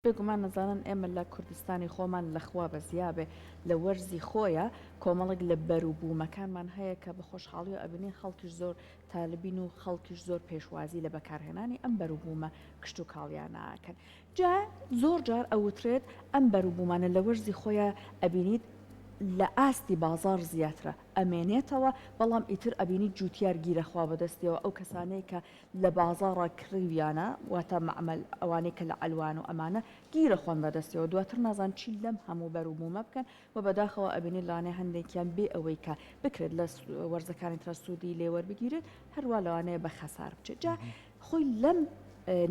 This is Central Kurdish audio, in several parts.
بێگومان نەزانن ئێمە لە کوردستانی خۆمان لەخوا بە زیابێ لە وەرزی خۆیە کۆمەڵک لە بەروبوومەکانمان هەیە کە بە خۆشحاڵی و ئەبینین خەڵکیش زۆر تالبین و خەڵکیش زۆر پێشوازی لە بەکارهێنانی ئەم بەروبوومە کشت و کاڵیاناکەن. جا زۆر جار ئەوترێت ئەم بەروبوومانە لە وەرزی خۆیە ئەبینیت لە ئاستی بازار زیاترە ئەمێنێتەوە بەڵام ئیتر ئەبینی جوتیار گیرەخوا بەدەستیەوە ئەو کەسانەی کە لە بازاڕە کڕیویانە واتە معمەل ئەوانەی کە لە ئەلوان و ئەمانە گیرە خۆن بەدەستیەوە دواتر نازان چی لەم هەموو بەروبوومە بکەن و بەداخەوە ئەبینی لانێ هەندێکیان بێ ئەوەی کە بکرێت لە وەرزەکانی ترە سوودی لێوەربگیرێت هەروە لەوانەیە بە خەسار بچێت جا خۆی لەم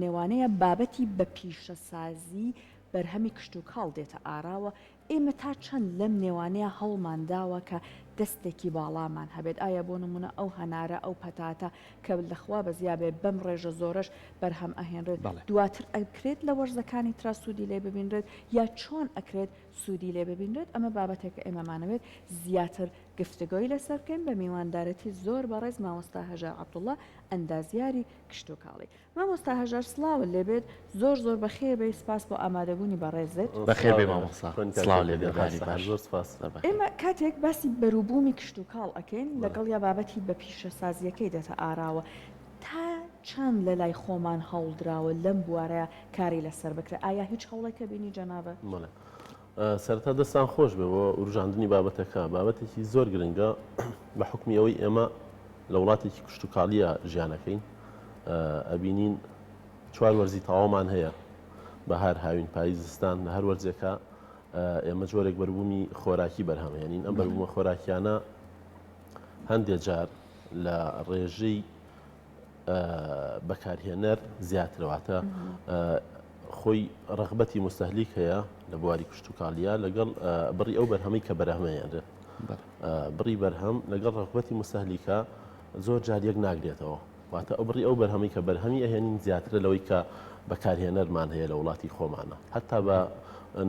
نێوانەیە بابەتی بە پیشەسازی بەرهەمی کشت و کاڵ دێتە ئاراوە ئێمە تا چەند لەم نێوانەیە هەڵمانداوە کە دەستێکی باڵامان هەبێت ئایا بۆ نمونە ئەو هەنارە ئەو پەتاتە کە لەخوا بە زیابێ بەم ڕێژە زۆرش بەرهەم ئەهێنرێت دواتر ئەکرێت لە وەرزەکانی ترا سوودی لێ ببینرێت یا چۆن ئەکرێت سوودی لێ ببینرێت ئەمە بابەتێکە ئێمەمانەوێت زیاتر گفتگۆی لەسەر بکەین بە میواندارەتی زۆر بەڕێز مامۆستا هەژار عەبدوڵڵا ئەندازیاری کشت و کاڵی. مامۆستا هەژار سڵاوت لێبێت زۆر زۆر بەخێر بێ سپاس بۆ ئامادەبوونی بەڕێزت. بەخێر بێ مامۆستا سڵاو لێبێ زۆر سپاس. ئێمە کاتێک باسی بەروبوومی کشت و کاڵ ئەکەین لەگەڵ یا بابەتی بە پیشەسازیەکەی دێتە ئاراوە تا چەند لە لای خۆمان هەوڵدراوە لەم بوارەیە کاری لەسەر بکرێ ئایا هیچ هەوڵێکە بینی جەنابە؟ سەرەتا دەستان خۆش بێ بۆ ڕژاندنی بابەتەکە بابەتێکی زۆر گرنگە بە حکمی ئەوەی ئێمە لە وڵاتێکی کشت و کاڵیە ژیانەکەین ئەبینین چوار وەرزی تەواومان هەیە بەهار هاوین پاییزستان لە هەر وەرزێکە ئێمە جۆرێک بەربوومی خۆراکی بەرهەمێنین ئەم بەربوومە خۆراکیانە هەندێک جار لە ڕێژەی بەکارهێنەر زیاترەواتە خۆی ڕغبەتی مستەهلیک هەیە لە بواری کشت و کاڵیا لەگەڵ بڕی ئەو بەرهەمەی کە بەرهەمەیەنرێت بڕی بەرهەم لەگەڵ ڕغبەتی مستەهلیکە زۆر جارێک ناگرێتەوە واتە ئەو بڕی ئەو بەرهەمەی کە بەرهەمی ئەهێنین زیاترە لەوەی کە بەکارهێنەرمان هەیە لە وڵاتی خۆمانە حتا بە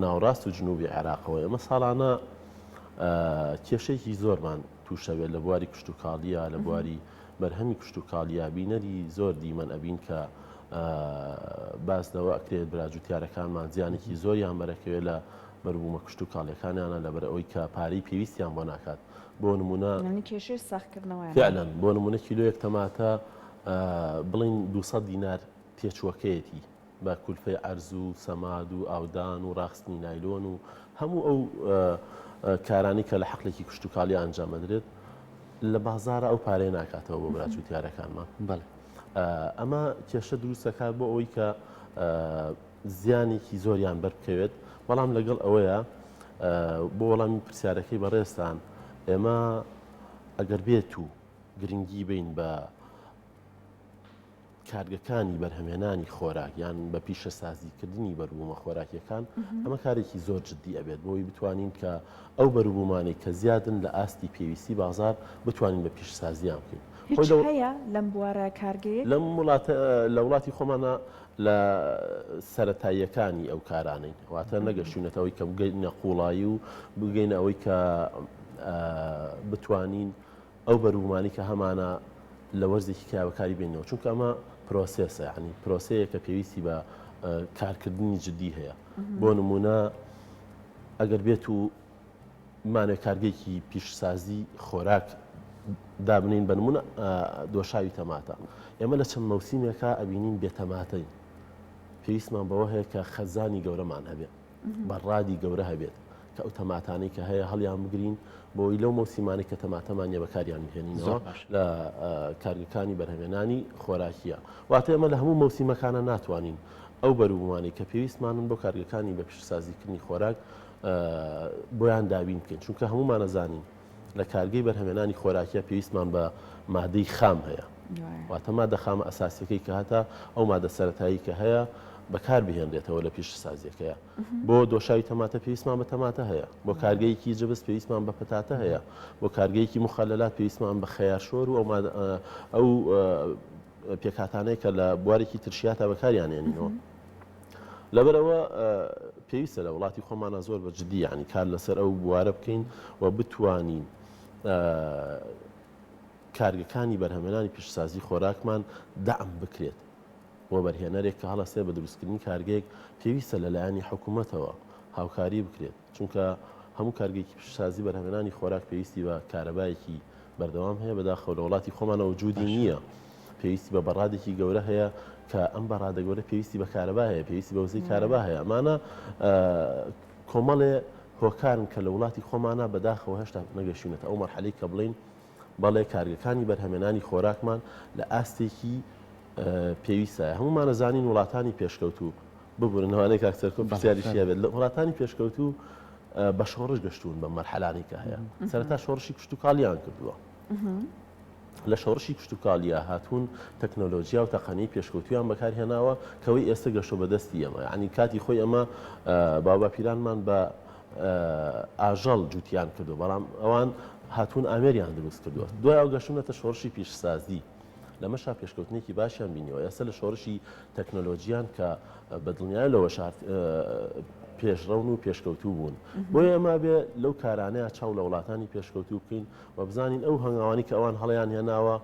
ناوڕاست و جنوبی عێراقەوە ئێمە ساڵانە کێشەیەکی زۆرمان تووشەوێت لە بواری کشت و کاڵیا لە بواری بەرهەمی کشت و کاڵیا بینەری زۆر دیمەن ئەبین کە باس لەوە ئەکرێت براجوتیارەکانمان زیانێکی زۆریان بەرەکەوێت لە بەربوومە کشت و کاڵیەکانیانە لەبەر ئەوەی کە پارەی پێویستیان بۆ ناکات بۆ نمونە کێشەی ساختکردنەوەی فعلاً بۆ نمونە کیلۆیەک تەماتە بڵین 200 دینار پێچووەکەیەتی بە کولفەی ئەرز و سەماد و ئاودان و ڕاخستنی نایلۆن و هەموو ئەو کارانی کە لە حەقلێکی کشت و کاڵی ئەنجامەدرێت لە بازارە ئەو پارەیە ناکاتەوە بۆ براجوتیارەکانمان ئەمە کێشە دروستەکات بۆ ئەوەی کە زیانێکی زۆریان بەربکەوێت بەڵام لەگەڵ ئەوەیە بۆ وەڵامی پرسیارەکەی بەڕێستان ئێمە ئەگەر بێت و گرنگی بین بە کارگەکانی بەرهەمێنانی خۆراک یان بە پیشەسازیکردنی بەروبوومە خۆراکیەکان ئەمە کارێکی زۆر جددی ئەبێت بۆی بتوانین کە ئەو بەروبوومانەی کە زیادن لە ئاستی پێویستی بازار بتوانین بە پیشەسازیان بکەین. هەیە لەم بوارە کارگەیە لەم لە وڵاتی خۆمانە لە سەرەتاییەکانی ئەو کارانەی واتە نەگەشتونەتەوەی کە بگەینە قوڵایی و بگەینە ئەوەی کە بتوانین ئەو بەروبوومانی کە هەمانە لە وەرزێکی کاوەکاری بینەوە چونکە ئەمە پرۆسێسە ینی پرۆسەیە کە پێویستی بە کارکردنی جددی هەیە بۆ نمونە ئەگەر بێت و مانێ کارگەیەکی پیشسازی خۆراک دابنین بە نمونە دۆشاوی تەماتە ئێمە لە چەند مەوسیمێکە ئەبینین بێتەماتەین پێویستمان بەوە هەیە کە خەزانی گەورەمان هەبێت بەڕادی گەورە هەبێت کە ئەو تەماتانەی کە هەیە هەڵیان بگرین بۆی لەو مەوسیمانی کە تەماتەمانە بەکاریان هێنینەوە لە کارگەکانی بەرهەمێنانی خۆراکیە واتە ئێمە لە هەموو مەوسیمەکانە ناتوانین ئەو بەروبوومانی کە پێویستمانن بۆ کارگەکانی بە پیشەسازیکردنی خۆراک بۆیان دابین بکەین چونکە هەمومان نەزانین لە کارگەی بەرهەمێنانی خۆراکیە پێویستمان بە مادەی خام هەیە واتە مادە خامە ئەساسیەکەی کە هەتا ئەو مادە سەرەتایی کە هەیە بەکار بهێنرێتەوە لە پیشەسازیەکەیە بۆ دۆشاوی تەماتە پێویستمان بە تەماتە هەیە بۆ کارگەیەکی جبس پێویستمان بە پەتاتە هەیە بۆ کارگەیەکی مخەللات پێویستمان بە خەیارشۆر و ئەو پێکهاتانەیە کە لە بوارێکی ترشیاتە بەکاریان هێنینەوە لەبەرەوە پێویستە لە وڵاتی خۆمانە زۆر بە جددی ینی کار لەسەر ئەو بوارە بکەین و بتوانین کارگەکانی بەرهەمێنانی پیشەسازی خۆراکمان دەعم بکرێت بۆ بەرهێنەرێک کە هەڵەسێ بە دروستکردنی کارگەیەک پێویستە لەلایەنی حکوومەتەوە هاوکاری بکرێت چونکە هەموو کارگەیەکی پیشسازی بەرهەمێنانی خۆراک پێویستی بە کارەبایەکی بەردەوام هەیە بەداخەوە لە وڵاتی خۆمانە وجودی نییە پێویستی بە بەڕادێکی گەورە هەیە کە ئەم بەڕادە گەورە پێویستی بە کارەبا هەیە پێویستی بە وزەی کارەبا هەیە ئەمانە کۆمەڵێ هۆکارن کە لە وڵاتی خۆمانە بەداخەوە هێشتا نەگەشتونێتە ئەو مەرحەلەی کە بڵین بەڵێ کارگەکانی بەرهەمێنانی خۆراکمان لە ئاستێکی پێویستە هەمومان زانین وڵاتانی پێشکەوتوو ببوورنەوەی کاکسەرکۆ پرسیاریشیە بێت لە وڵاتانی پێشکەوتوو بە شۆڕش گەشتون بە مەرحەلانی کە هەیە سەرەتا شۆڕشی کشت و کاڵیان کردووە لە شۆڕشی کشت و کاڵیا هاتوون تەکنۆلۆژیا و تەقەنەی پێشکەوتویان بەکارهێناوە کەوەی ئێستا گەشتۆ بەدەستی ئەمە یعنی کاتی خۆی ئەمە باوباپیرانمان بە ئاژەڵ جوتیان کردو بەڵام ئەوان هاتوون ئامێریان دروست کردووە دوای ئەو گەشتونەتە شۆڕشی پیشسازی لەمەشا پێشکەوتنێکی باشیان بینیەوە ئێستا لە شۆڕشی تەکنۆلۆژیان کە بە دڵنیای لەوە پێشڕەون و پێشکەوتوو بوون بۆیە ئەمە بێ لەو کارانەیە چاو لە وڵاتانی پێشکەوتوو بکەین و بزانین ئەو هەنگاوانی کە ئەوان هەڵیان هێناوە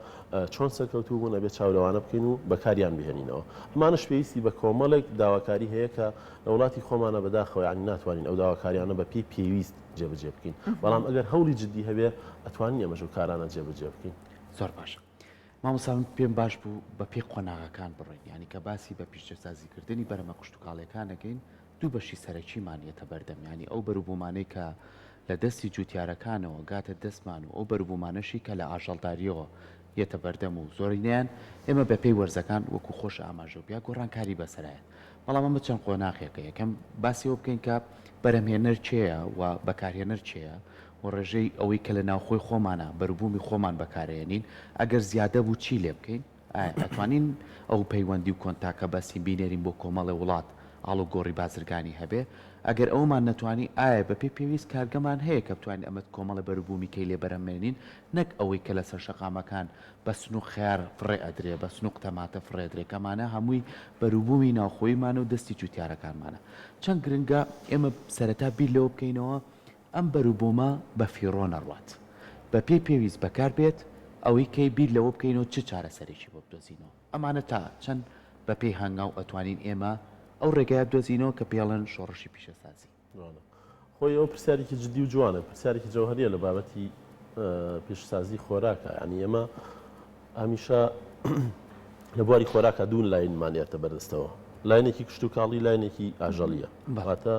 چۆن سەرکەوتوو بوون ئەبێ چاولەوانە بکەین و بەکاریان بهێنینەوە ئەمانش پێویستی بە کۆمەڵێک داواکاری هەیە کە لە وڵاتی خۆمانە بەداخەوە ینی ناتوانین ئەو داواکاریانە بە پێویست جێبەجێ بکەین بەڵام ئەگەر هەوڵی جددی هەبێ ئەتوانین ئەمەش و کارانە جێبەجێ بکەین زۆر باشە مامۆستا پێم باش بوو بە پێی قۆناغەکان بڕێن ینی کە باسی بە پیشەسازیکردنی بەرەمە کشت و کاڵەکان دەکەین دوو بەشی سەرەکیمانیەتە بەردەم ینی ئەو بەروبوومانەی کە لە دەستی جوتیارەکانەوە گاتە دەستمان و ئەو بەروبوومانەشی کە لە ئاژەڵداریەوە یەتە بەردەم و زۆرینیان ئێمە بە پێی وەرزەکان وەکو خۆش ئاماژە و بیا گۆڕانکاری بەسەرایە بەڵام ئەمە چەند قۆناغێکە یەکەم باسیەوە بکەین کە بەرەمهێنەر چێە و بەکارهێنەر چێە و ڕێژەی ئەوەی کە لە ناوخۆی خۆمانە بەروبوومی خۆمان بەکارێنین ئەگەر زیادە بوو چی لێ بکەین ئەتوانین ئەو پەیوەندی و کۆنتاکە بەسی بینێرین بۆ کۆمەڵی وڵات ئاڵ و گۆڕی بازرگانی هەبێ ئەگەر ئەومان نەتوانی ئایا بە پێویست کارگەمان هەیە کە بتوانین ئەمەد کۆمەڵە بەروبوومی کەی لێ بەرەمێنین نەک ئەوەی کە لەسەر شەقامەکان بە سنوو خیار فڕێ ئەدرێ بە سنوو تەماتە فڕێدرێکەمانە هەمووی بەروبوومی ناوخۆیمان و دەستی جوتیارەکانمانە چەند گرنگە ئێمە سەرەتا بیر لەوە بکەینەوە ئەم بەروبوومە بە فیڕۆ نەڕوات بە پێویست بەکار بێت ئەوەی کەی بیر لەوە بکەینەوە چه چارەسەرێکی بۆ بدۆزینەوە ئەمانە تا چەند بە پێی هەنگاو ئەتوانین ئێمە ئەو ڕێگای بدۆزینەوە کە پێڵەن شۆڕشی پیشەسازی خۆی ئەو پرسیارێکی جددی و جوانە پرسیارێکی جەوهەریە لە بابەتی پیشەسازی خۆراکە ینی ئێمە هەمیشە لە بواری خۆراکە دوون لاینمانێتە بەردەستەوە لاینێکی کشت و کاڵی لاینێکی ئاژەڵیە واتە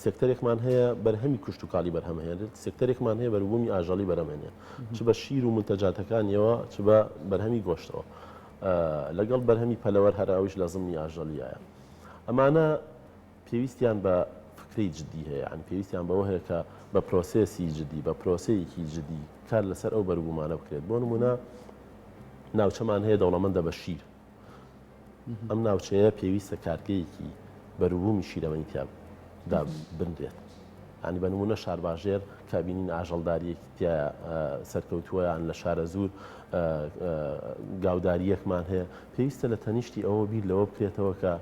سێکتەرێکمان هەیە بەرهەمی کشت و کاڵی بەرهەمهێنێت سێکتەرێکمان هەیە بەروبوومی ئاژەڵی بەرهەمهێنێت چ بە شیر و منتەجاتەکانیەوە چ بە بەرهەمی گۆشتەوە لەگەڵ بەرهەمی پەلەوەر هەراویش لە زمانی ئاژەڵیایە ئەمانە پێویستیان بە فکری جددی هەیە ئەن پێویستیان بەوە هەیە کە بە پرۆسێسی جددی بە پرۆسەیەکی جددی کار لەسەر ئەو بەروبوومانە بکرێت بۆ نمونە ناوچەمان هەیە دەوڵەمەندە بە شیر ئەم ناوچەیە پێویستە کارگەیەکی بەروبوومی شیرەمەنیتیادا بنرێت ینی بە نمونە شارباژێر کابینین ئاژەڵداریەکی تایە سەرکەوتووەیان لە شارە زوور گاوداریەکمان هەیە پێویستە لە تەنیشتی ئەوە بیر لەوە بکرێتەوە کە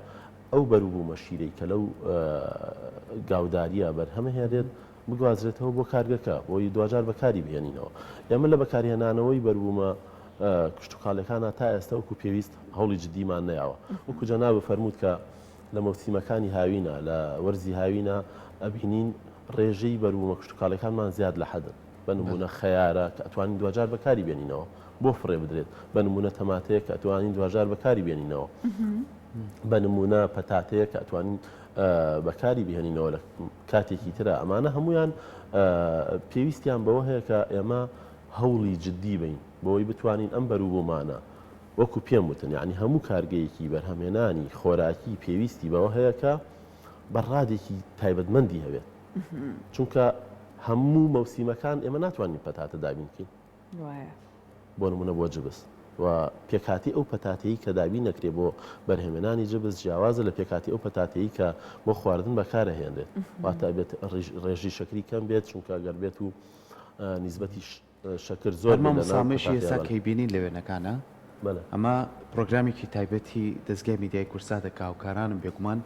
ئەو بەروبوومە شیرەی کە لەو گاوداریە بەرهەمە هێنرێت بگوازرێتەوە بۆ کارگەکە بۆی دوجار بەکاری بهێنینەوە ئێمە لە بەکارهێنانەوەی بەروبوومە کشت و کاڵەکانە تا ئێستا وەکو پێویست هەوڵی جددیمان نەیاوە وەکو جەناب فەرمووت کە لە مەوسیمەکانی هاوینە لە وەرزی هاوینە ئەبینین ڕێژەی بەروبوومە کشت و کاڵەکانمان زیاد لە حەدن بە نمونە خەیارە کە ئەتوانین دوجار بەکاری بێنینەوە بۆ فڕێ بدرێت بە نمونە تەماتەیە کە ئەتوانین دوجار بەکاری بێنینەوە بە نمونە پەتاتەیە کە ئەتوانین بەکاری بهێنینەوە لە کاتێکی ترە ئەمانە هەمویان پێویستیان بەوە هەیە کە ئێمە هەوڵی جددی بین بۆی بتوانین ئەم بەروبوومانە وەکو پێم وتن یعنی هەموو کارگەیەکی بەرهەمێنانی خۆراکی پێویستی بەوە هەیە کە بەڕادێکی تایبەتمەندی هەبێت چونکە هەموو مەوسیمەکان ئێمە ناتوانین پەتاتە دابینکەین بۆ نمونە بۆ جبس و پێکاتی ئەو پەتاتەیی کە دابین نەکرێ بۆ بەرهەمێنانی جبس جیاوازە لە پێکاتی ئەو پەتاتەیی کە بۆ خواردن بەکارەهێنرێت واتە بێت ڕێژی شەکری کەم بێت چونکە گەر بێت و نیسبەتی شەکر زۆر سامێشی ئێستا کەیبینین لەوێنەکانە ئەمە پرۆگرامێکی تایبەتی دەستگای میدیای کورساتە کاوکارانم بێگومان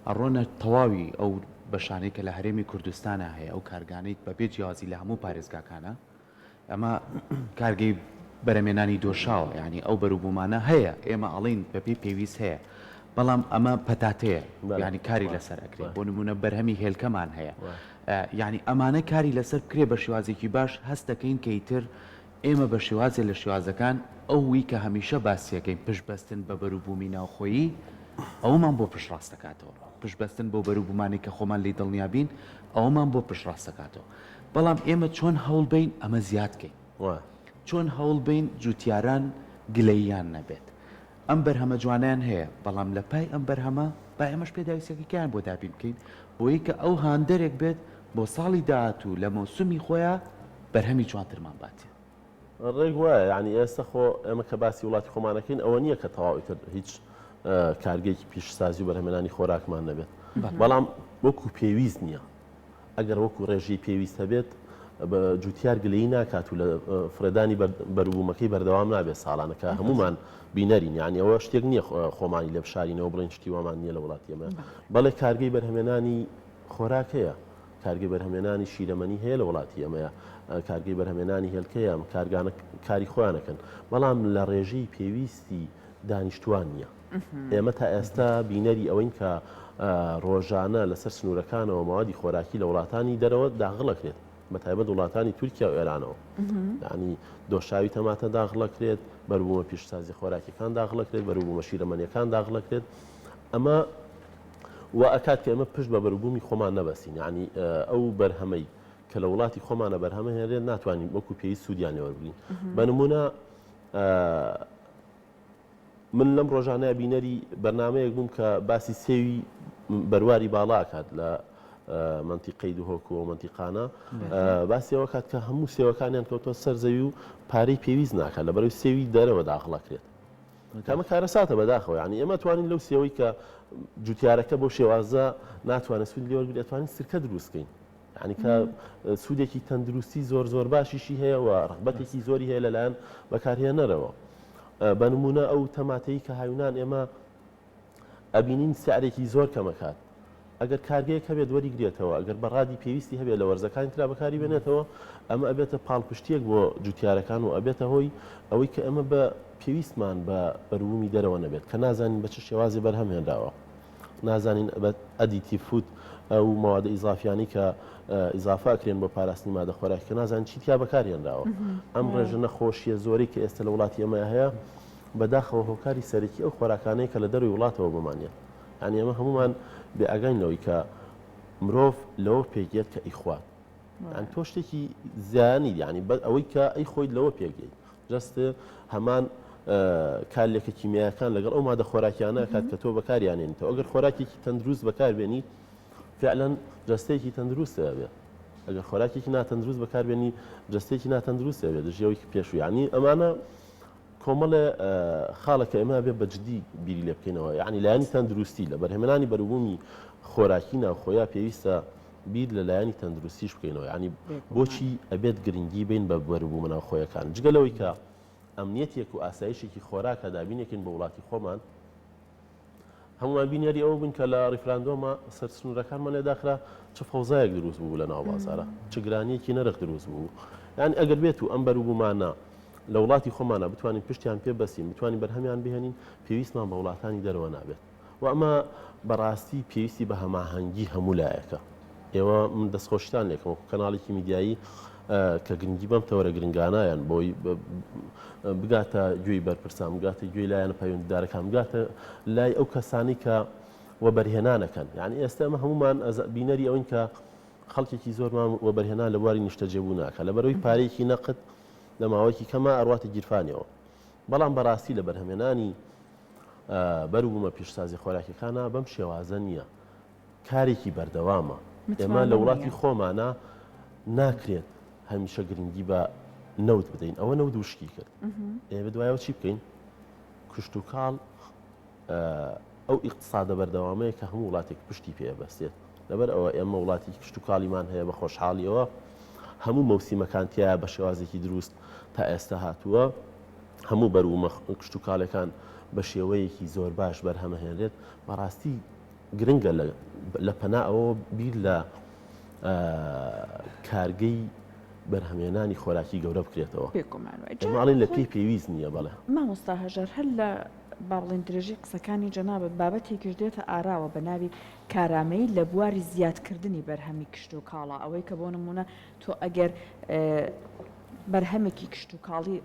ئەڕۆنە تەواوی ئەو بەشانەی کە لە هەرێمی کوردستانە هەیە ئەو کارگانیت بەبێ جیازی لە هەموو پارێزگاکانە ئەمە کارگەی بەرهەمێنانی دۆشاوە ینی ئەو بەروبوومانە هەیە ئێمە ئەڵین بەپی پێویست هەیە بەڵام ئەمە پەتاتەیە ینی کاری لەسەر ئەکرێت بۆ نمونە بەرهەمی هێلکەمان هەیە ینی ئەمانە کاری لەسەر بکرێ بە شێوازێکی باش هەست دەکەین کە ئیتر ئێمە بە شێوازێ لە شێوازەکان ئەوی کە هەمیشە باسیەکەین پشتبەستن بە بەروبوومی ناوخۆیی ئەومان بۆ پشتڕاست دەکاتەوە پشتبەستن بۆ بەروبوومانی کە خۆمان لی دڵنیابین ئەومان بۆ پشتڕاست دەکاتەوە بەڵام ئێمە چۆن هەوڵ بین ئەمە زیادکەین چۆن هەوڵ بین جوتیاران گلەییان نەبێت ئەم بەرهەمە جوانیان هەیە بەڵام لە پای ئەم بەرهەمە با ئێمەش پێداویستێکیان بۆ دابین بکەین بۆی کە ئەو هاندەرێک بێت بۆ ساڵی داهاتوو لە مۆسومی خۆیان بەرهەمی جوانترمان باتێ ڕێک وایە ینی ئێستا خۆ ئێمە کە باسی وڵاتی خۆمانەکەین ئەوە نییە کە تەواویتر هیچ کارگەیەکی پیشسازی و بەرهەمێنانی خۆراکمان نەبێت بەڵام وەکو پێویست نییە ئەگەر وەکو ڕێژی پێویستە بێت بە جوتیار گلەیی ناکات و لە فرێدانی بەروبوومەکەی بەردەوام نابێت ساڵانەکە هەمومان بینەرین یعنی ئەوە شتێک نییە خۆمانی لە بشارینەوە بڵێن شتی وەمان نییە لە وڵاتی ئێمە بەڵێ کارگەی بەرهەمێنانی خۆراک هەیە کارگەی بەرهەمێنانی شیرەمەنی هەیە لە وڵاتی ئێمەیە کارگەی بەرهەمێنانی هێلکەیە کارگانە کاری خۆیانەکەن بەڵام لە ڕێژەی پێویستی دانیشتوان نییە ئێمە تا ئێستا بینەری ئەوەین کە ڕۆژانە لەسەر سنوورەکانەوە ماوەدی خۆراکی لە وڵاتانی دەرەوە داغڵەکرێت بە تایبەت وڵاتانی تورکیا و ئێرانەوە ینی دۆشاوی تەماتە داغڵەکرێت بەروبوومە پیشسازی خۆراکیەکان داغڵەکرێت بەروبوومە شیرەمەنیەکان داغڵەکرێت ئەمە و ئەکات کە ئێمە پشت بە بەروبوومی خۆمان نەبەسین ینی ئەو بەرهەمەی کە لە وڵاتی خۆمانە بەرهەمە هێنرێت ناتوانین وەکو پێویست سوودیان لێوەربگرین بە نمونە من لەم ڕۆژانەیە بینەری بەرنامەیەک بووم کە باسی سێوی بەرواری باڵا کات لە منتیقەی دوهۆک و منتیقانە باسیەوە کات کە هەموو سێوەکانیان کەوتۆ سەر زەوی و پارەی پێویست ناکات لە بەرەوەی سێوی دەرەوە داخڵەکرێت کامە کارەساتە بەداخەوە ینی ئێمە توانین لەو سێوەی کە جوتیارەکە بۆ شێوازە ناتوانێت سوود لێوەربگرێت دەتوانین سرکە دروستکەین ینی کە سوودێکی تەندروستی زۆر باشیشی هەیە و ڕغبەتێکی زۆری هەیە لەلایەن بەکارهێنەرەوە بە نمونە ئەو تەماتەی کە هاوینان ئێمە ئەبینین سعرێکی زۆر کەمەکات ئەگەر کارگەیەک هەبێت وەریگرێتەوە ئەگەر بەڕادی پێویستی هەبێت لە وەرزەکانی ترا بەکاری بێنێتەوە ئەمە ئەبێتە پاڵپشتیەک بۆ جوتیارەکان و ئەبێتە هۆی ئەوەی کە ئەمە بە پێویستمان بە بەروبوومی دەرەوە نەبێت کە نازانین بە چ شێوازی بەرهەم هێنراوە نازانین ئەدیتیڤ فود ئەو ماوەدە ئیزافیانی کە ئیزافاکرێن بۆ پاراستنی مادە خۆراکی کە نازانین چیتیا بەکارهێنراوە ئەم ڕێژە نەخۆشیە زۆری کە ئێستا لە وڵاتی ئێمە هەیە بەداخەوە هۆکاری سەرەکی ئەو خۆراکانەی کە لە دەروی وڵاتەوە بمانێت ینی ئەمە هەمومان بێ ئاگاینەوەی کە مرۆڤ لەوە پێگێت کە ئیخوات یان تۆ شتێکی زیانی یعنی ئەوەی کە ئەی خۆیت لەوە پێگەیت جەستە هەمان کالێکە کیمیاکان لەگەڵ ئەو مادە خۆراکیانە کات کە تۆ بەکاریانێنیتەوە ئەگەر خۆراکێکی تەندروست بەکاربێنی فعلا جەستەیەکی تەندروستە بێت ئەگەر خۆراکێکی ناتەندروست بەکاربێنی جەستێکی ناتەندروستە بێت ژێوەی پێشوو ینی ئەمانە کۆمەڵە خاڵەکە ئێمە بێ بەجددی بیری لێ بکەینەوە یعنی لایەنی تەندروستی لە بەرهەمێنانی بەروبوومی خۆراکی ناوخۆیان پێویستە بیر لە لایەنی تەندروستیش بکەینەوە ینی بۆچی ئەبێت گرنگی بین بە بەروبوومە ناوخۆیەکان جگەلەوەی کە ئەمنیەتێک و ئاسایشێکی خۆراکە دابینێکن بە وڵاتی خۆمان هەمومان بینیاری ئەوە بن کە لە ڕیفراندۆمە سەر سنوورەکانمان لێداخرا چه فەوزایەک دروست بوو لە ناو بازارە چ گرانیەکی نرخ دروست بوو یعنی ئەگەر بێت و ئەم بەروبوومانە لە وڵاتی خۆمانە بتوانین پشتیان پێ بەسین بتوانین بەرهەمیان بهێنین پێویستمان بە وڵاتانی دەرەوە نابێت و ئەمە بەڕاستی پێویستی بە هەماهەنگی هەموو لایەکە ئێوە من دەستخۆشتان لێکم وەکو کەناڵێکی میدیایی کە گرنگی بەم تەوەرە گرنگانایان بۆی بگاتە گوێی بەرپرسان بگاتە گوێی لایەنە پەیوەندیدارەکان بگاتە لای ئەو کەسانی کە وەبەرهێنانەکەن یعنی ئێستا ئەمە هەمومان بینەری ئەوەین کە خەڵکێکی زۆرمان وەبەرهێنان لە بواری نیشتەجێبوو ناکە لەبەرەوەی پارەیەکی نەقد لە ماوەیەکی کەمە ئەڕواتە گیرفانیەوە بەڵام بەڕاستی لە بەرهەمێنانی بەروبوومە پیشسازی خۆراکیەکانە بەم شێوازە نییە کارێکی بەردەوامە ئێمە لە وڵاتی خۆمانە ناکرێت هەمیشە گرنگی بە نەوت بدەین ئەوە نەوت وشکی کرد ئێوە دوایەوە چی بکەین کوشت و کاڵ ئەو ئیقتصادە بەردەوامەیە کە هەموو وڵاتێک پشتی پێبەستێت لەبەر ئەوە ئێمە وڵاتی کشت و کاڵیمان هەیە بە خۆشحاڵیەوە هەموو مەوسیمەکانتیایە بە شێوازێکی دروست تا ئێستا هاتووە هەموو بەروبوومە کشت و کاڵەکان بە شێوەیەکی زۆر باش بەرهەمەهێنرێت بەڕاستی گرنگە لە پەنا ئەوە بیر لە کارگەی بەرهەمێنانی خۆراکی گەورە بکرێتەوە پێکۆمانوە ماڵین لە پێی پێویست نییە بەڵێ مامۆستا هەژار هەر لە باڵین درێژی قسەکانی جەنابەت بابەتێکیش دێتە ئاراوە بە ناوی کارامەی لە بواری زیادکردنی بەرهەمی کشت و کاڵە ئەوەی کە بۆ نمونە تۆ ئەگەر بەرهەمێکی کشت و کاڵی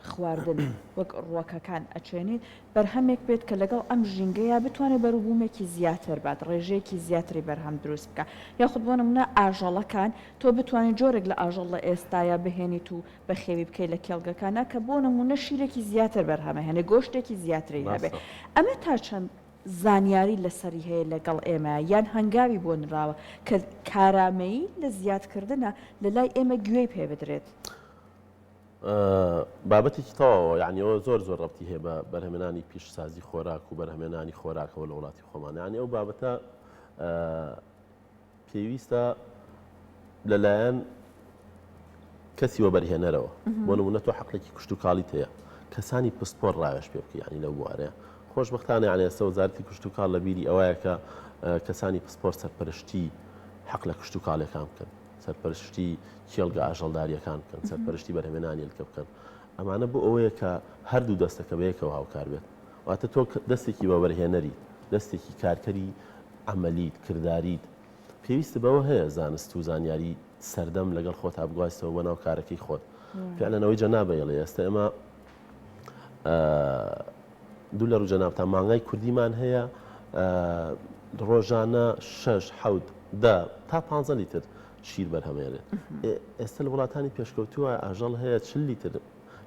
خواردن وەک ڕووەکەکان ئەچێنیت بەرهەمێک بێت کە لەگەڵ ئەم ژینگەیە بتوانێت بەروبوومێکی زیاتر بات ڕێژەیەکی زیاتری بەرهەم دروست بکە یاخود بۆ نمونە ئاژەڵەکان تۆ بتوانێت جۆرێک لە ئاژەڵ لە ئێستاە بهێنیت و بە خێوی بکەیت لە کێڵگەکانە کە بۆ نمونە شیرێکی زیاتر بەرهەمە هێنێ گۆشتێکی زیاتری هەبێت ئەمە تا چەند زانیاری لەسەری هەیە لەگەڵ ئێمە یان هەنگاوی بۆ نراوە کە کارامەیی لە زیادکردنە لە لای ئێمە گوێی پێ بدرێت بابەتێکی تەواوە یعنی ئەوە زۆر ڕەبتی هەیە بە بەرهەمێنانی پیشسازی خۆراک و بەرهەمێنانی خۆراکەوە لە وڵاتی خۆمانە ینی ئەو بابەتە پێویستە لەلایەن کەسی وەبەرهێنەرەوە بۆ نمونە تۆ حەقێکی کشت و کاڵیت هەیە کەسانی پسپۆر ڕاوێژ پێ بکە ینی لەو بوارەیە خۆشبەختانە یعنی ئێستا وەزارەتی کشت و کاڵ لە بیری ئەوەیە کە کەسانی پسپۆر سەرپەرشتی حەق لە کشت و کاڵەکان بکەن سەرپەرشتی کێڵگە ئاژەڵداریەکان بکەن سەرپەرشتی بەرهەمێنانی لکە بکەن ئەمانە بۆ ئەوەیە کە هەردوو دەستەکە بەیەکەوە هاوکار بێت واتە تۆ دەستێکی وەبەرهێنەری دەستێکی کارکەری عەمەلیت کرداریت پێویستە بەوە هەیە زانست و زانیاری سەردەم لەگەڵ خۆت هەبگواستەوە بە ناو کارەکەی خۆت فعلەنەوەی جەنابەیەڵێ ئێستا ئێمە دوو لە ڕوو جەنابتان مانگای کوردیمان هەیە ڕۆژانە 6 7 10 تا 15 لیتر شیر بەرهەمێنێت ئێستا لە وڵاتانی پێشکەوتووە ئاژەڵ هەیە 40 لیتر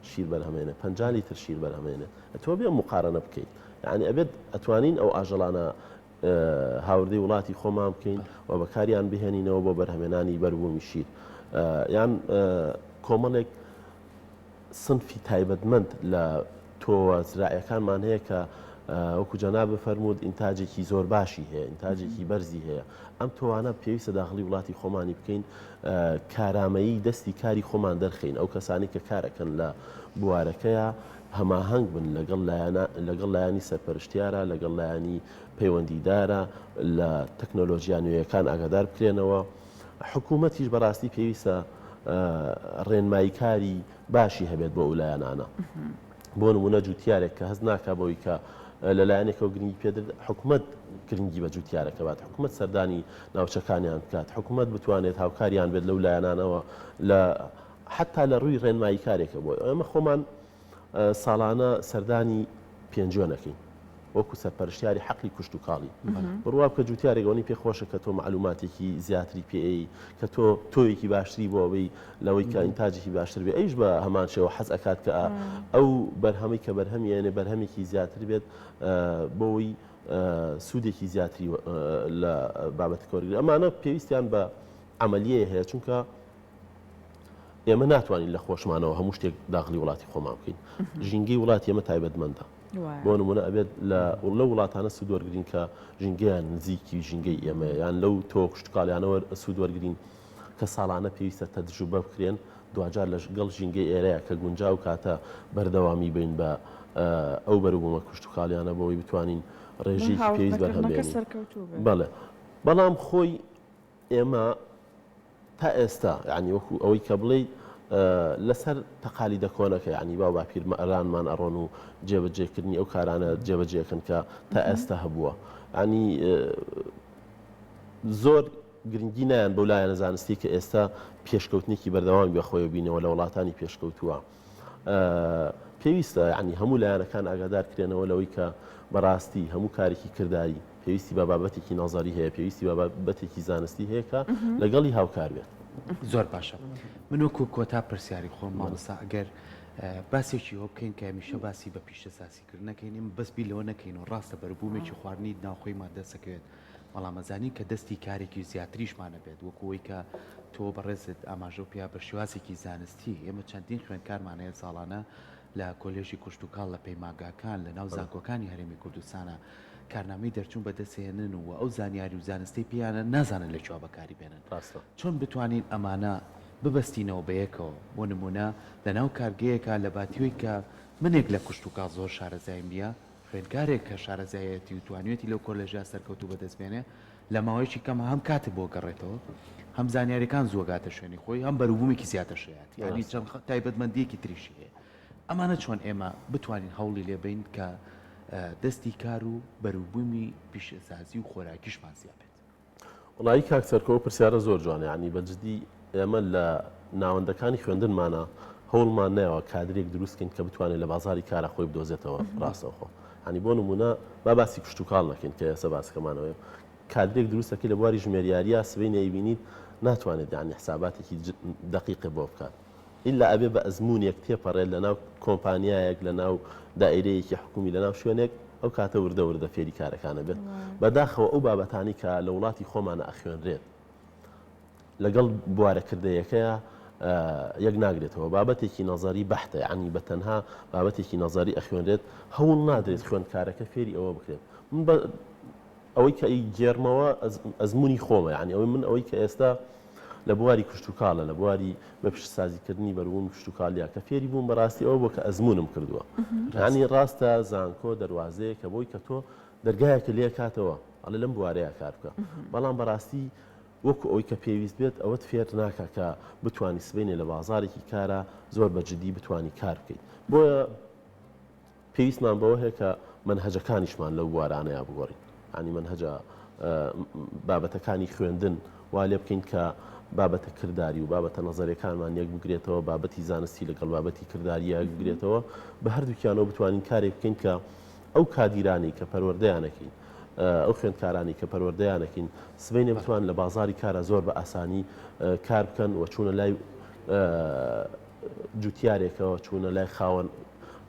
شیر بەرهەمێنێت 50 لیتر شیر بەرهەمێنێت ئەتوە بێ مقارنە بکەیت یعنی ئەبێت ئەتوانین ئەو ئاژەڵانە هاوردەی وڵاتی خۆمان بکەین و بەکاریان بهێنینەوە بۆ بەرهەمێنانی بەربوومی شیر یان کۆمەڵێک سنفی تایبەتمەند لە تۆوە زراعیەکانمان هەیە کە وەکو جەناب بفەرموود ئینتاجێکی زۆر باشی هەیە ئینتاجێکی بەرزی هەیە ئەم تۆوانە پێویستە داخلی وڵاتی خۆمانی بکەین کارامەیی دەستی کاری خۆمان دەرخین ئەو کەسانی کە کارەکەن لە بوارەکەیە هەماهەنگ بن لەگەڵ لایانی سەرپەرشتیارە لەگەڵ لایانی پەیوەندیدارە لە تەکنۆلۆژیا نوێیەکان ئاگادار بکرێنەوە حکوومەتیش بەڕاستی پێویستە ڕێنماییکاری باشی هەبێت بۆ ئەو لایەنانە بۆ نمونە جوتیارێک کە هەست ناکا بەوەی کە لەلایەنێکەوە گرنگی پێدر حکوومەت گرنگی بە جوتیارەکە بات حکوومەت سەردانی ناوچەکانیان بکات حکوومەت بتوانێت هاوکاریان بێت لەو لایەنانەوە لە حتا لە ڕووی ڕێنمایی کارێکە بۆ ئێمە خۆمان ساڵانە سەردانی پێنجۆنەکەین وەکو سەرپەرشتیاری حەقی کوشت و کاڵی بڕوا بکە جوتیارێکەوەی پێخۆشە کە تۆ معلوماتێکی زیاتری پێی کە تۆ تۆیەکی باشتری بۆ ئەوەی لەوەی کە ئینتاجێکی باشتر بێ ئەیش بە هەمان شێوە حەز ئەکات کە ئەو بەرهەمی کە بەرهەمیێنێ بەرهەمێکی زیاتر بێت بۆەوەی سوودێکی زیاتری لە بابەتی کۆرگری ئەمانە پێویستیان بە عملیەیە هەیە چونکە ئێمە ناتوانین لە خۆشمانەوە هەموو شتێک داخلی وڵاتی خۆمان بکەین ژینگەی وڵاتی ئێمە تایبەتمەندە بۆ نمونە ئەبێت لە وڵاتانە سوود وەرگرین کە ژینگەیان نزیکی ژینگەی ئێمە یان لەو تۆ کشتکاڵیانەوە سوود وەرگرین کە ساڵانە پێویستە تەجروبە بکرێن دوجار لەگەڵ ژینگەی ئێرەیە کە گونجاو کاتە بەردەوامی بین بە ئەو بەروبوومە کشتکاڵیانە بۆەوەی بتوانین ڕێژێکی پێویست بەرهەمبێنین بەڵێ بەڵام خۆی ئێمە تا ئێستا یعنی وەکو ئەوەی کە بڵێ لەسەر تەقالیدە کۆنەکە یعنی با باپیرمەرانمان ئەڕۆن و جێبەجێکردنی ئەو کارانە جێبەجێکن کە تا ئێستا هەبووە ینی زۆر گرنگی نیان بەو لایەنە زانستی کە ئێستا پێشکەوتنێکی بەردەوامی بەخۆی بینەوە لە وڵاتانی پێشکەوتووە پێویستە ینی هەموو لایەنەکان ئاگادار کرێنەوە لەوەی کە بەڕاستی هەموو کارێکی کردداری پێویستی بە بابەتێکی ناظری هەیە پێویستی بە بابەتێکی زانستی هەیە کە لەگەڵی هاوکار بێت زۆر باشە من وەکو کۆتا پرسیاری خۆم مامۆستا ئەگەر باسێکی ئەوە بکەین کە هەمیشە باسی بە پیشەسازیکردن نەکەین بەسبی لەوە نەکەین و ڕاستە بەربوومێکی خواردنی ناوخۆیمان دەسەکەوێت بەڵام ئەزانی کە دەستی کارێکی زیاتریشمانە بێت وەکوەوەی کە تۆ بەڕێزت ئاماژە و پیا بە شێوازێکی زانستی ئێمە چەندین خوێندکارمانەیە ساڵانە لە کۆلێژی کوشت و کاڵ لە پەیماگاکان لە ناو زانکۆکانی هەرێمی کوردستانە کارنامەی دەرچوون بەدەستێنن و ئەو زانیاری و زانستی پیانە نازانن لەکوێ بەکاری بێنن چۆن بتوانین ئەمانە ببەستینەوە بەیەکەوە بۆ نمونە لە ناو کارگەیەکە لە باتیۆی کە منێک لە کوشت و کاڵ زۆر شارەزایم نیە خوێندکارێک کە شارەزایەتی و توانێتی لەو کۆلێژە سەرکەوتو بەدەستبێنێ لە ماوەیەکی کەم هەم کاتێ بۆ گەڕێتەوە هەم زانیاریەکان زۆگاتە شوێنی خۆی هەم بەروبوومێکی زیاتر شێت یعنی چەند تایبەتمەندیەکی تریشی هەیە ئەمانە چۆن ئێمە بتوانین هەوڵی لێبین کە دەستی کار و بەروبوومی پیشەسازی و خۆراکیشمان زیابێت وڵایی کاکسەرکەوە پرسیارە زۆر جوانە ینی بەجددی ئێمە لە ناوەندەکانی خوێندنمانە هەوڵمان نایەوە کادرێک دروستکەین کە بتوانێت لە بازاری کارە خۆی بدۆزێتەوە ڕاستەوخۆ هەنی بۆ نمونە باسی کشت و کاڵ نەکەین کە ئێستا باسکەمانەوەی کادرێک دروستەکەی لە بواری ژمێریاریە سبەی نەیبینیت ناتوانێت یانی حساباتێکی دقیقی بۆ بکات ئللا ئەبێ بە ئەزمونێک تێپەڕێت لە ناو کۆمپانیایەک لە ناو دائیرەیەکی حکومی لە ناو شوێنێک ئەو کاتە وردە فێری کارەکانە بێت بەداخەوە ئەو بابەتانی کە لە وڵاتی خۆمانە ئەخوێنرێت لەگەڵ بوارەکردەیەکەیە یەک ناگرێتەوە بابەتێکی نەزاری بەحتە عنی بە تەنها بابەتێکی نەزاری ئەخوێنرێت هەوڵ نادرێت خوێندکارەکە فێری ئەوە بکرێت ئەوەی کە گێرمەوە ئەزمموی خۆمە ینی ئەوەی من ئەوەی کە ئێستا لە بواری کشت و کاڵە لە بواری بە پیشسازیکردنی بەروون کشت و کالیا کە فێری بووم بەڕاستی ئەوە بۆ کە ئەزمونم کردووە ینی ڕاستە زانکۆ دەواازەیە کە بۆی کە تۆ دەرگایەکە لێ کاتەوە ئەڵێ لەم بوارەیە کار بکە بەڵام بەڕاستی وەکو ئەوەی کە پێویست بێت ئەوەت فێر ناکە کە بتانی سبینێ لە بازارێکی کارە زۆر بەجددی بتانی کار بکەیت بۆیە پێویستمان بەوە هەیە کە منهەجەکانیشمان لەو بوارانەیە بگۆڕین ینی منهەجە بابەتەکانی خوێندن وا لێ بکەین کە بابەتە کردداری و بابەتە نەزەرەکانمان یەک بگرێتەوە بابەتی زانستی لەگەڵ بابەتی کردداریە بگرێتەوە بە هەردووکیانەوە بتوانین کارێک بکەین کە ئەو کادیرانی کە پەروەردەیانەکەین ئەو خوێندکارانی کە پەروەردەیانەکەین سبەینێ بتوان لە بازاری کارە زۆر بە ئاسانی کار بکەن و چوونە لای جوتیارێکەوە چوونە لای خاوەن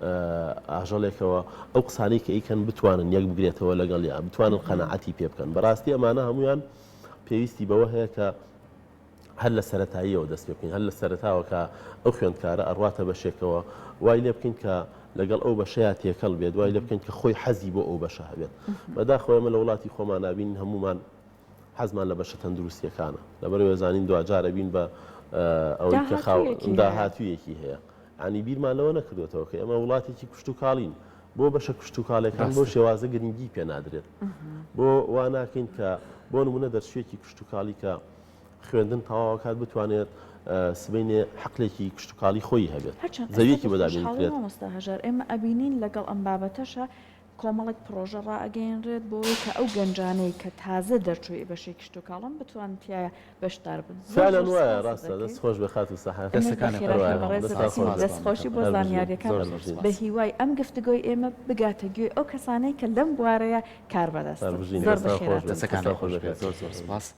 ئاژەڵێکەوە ئەو قسانەی کە ئیکەن بتوانن یەک بگرێتەوە لەگەڵ یا بتوانن قەنەعەتی پێ بکەن بەڕاستی ئەمانە هەمویان پێویستی بەوە هەیە کە هەر لە سەرەتاییەوە دەست پێ بکەین هەر لە سەرەتاوە کە ئەو خوێندکارە ئەڕواتە بەشێکەوە وای لێ بکەین کە لەگەڵ ئەو بەشەیە تێکەڵ بێت وای لێ بکەین کە خۆی حەزی بۆ ئەو بەشە هەبێت بەداخەوە ئێمە لە وڵاتی خۆمان نابین هەمومان حەزمان لە بەشە تەندروستیەکانە لەبەرەوەی زانین دوجارە بین بە ئەوەی کە داهاتوویەکی هەیە عنی بیرمان لەوە نەکردوێتەوە کە ئێمە وڵاتێکی کشت و کاڵین بۆ بەشە کشت و کاڵەکان بۆ شێوازە گرنگی پێ نادرێت بۆ وا ناکەین کە بۆ نمونە دەرشوێکی کشت و کاڵی کە خوێندن تەواو کات بتوانێت سبەینێ حەقلێکی کشت و کاڵی خۆی هەبێت زەویەکی بەدابێنێت مامۆستا هەژار ئێمە ئەبینین لەگەڵ ئەم بابەتەشە کۆمەڵێک پرۆژە ڕائگەیەنرێت بۆی کە ئەو گەنجانەی کە تازە دەرچووی بەشی کشت و کاڵم بتوان تایە بەشدار بن فعلا وایە ڕاستە دەست خۆش بە خات و سەحات دەستخۆشی بۆ زانیاریەکان بە هیوای ئەم گفتگۆی ئێمە بگاتە گوێی ئەو کەسانەی کە لەم بوارەیە کار بەدەست دەستەکان خۆش بێت زۆر سپاس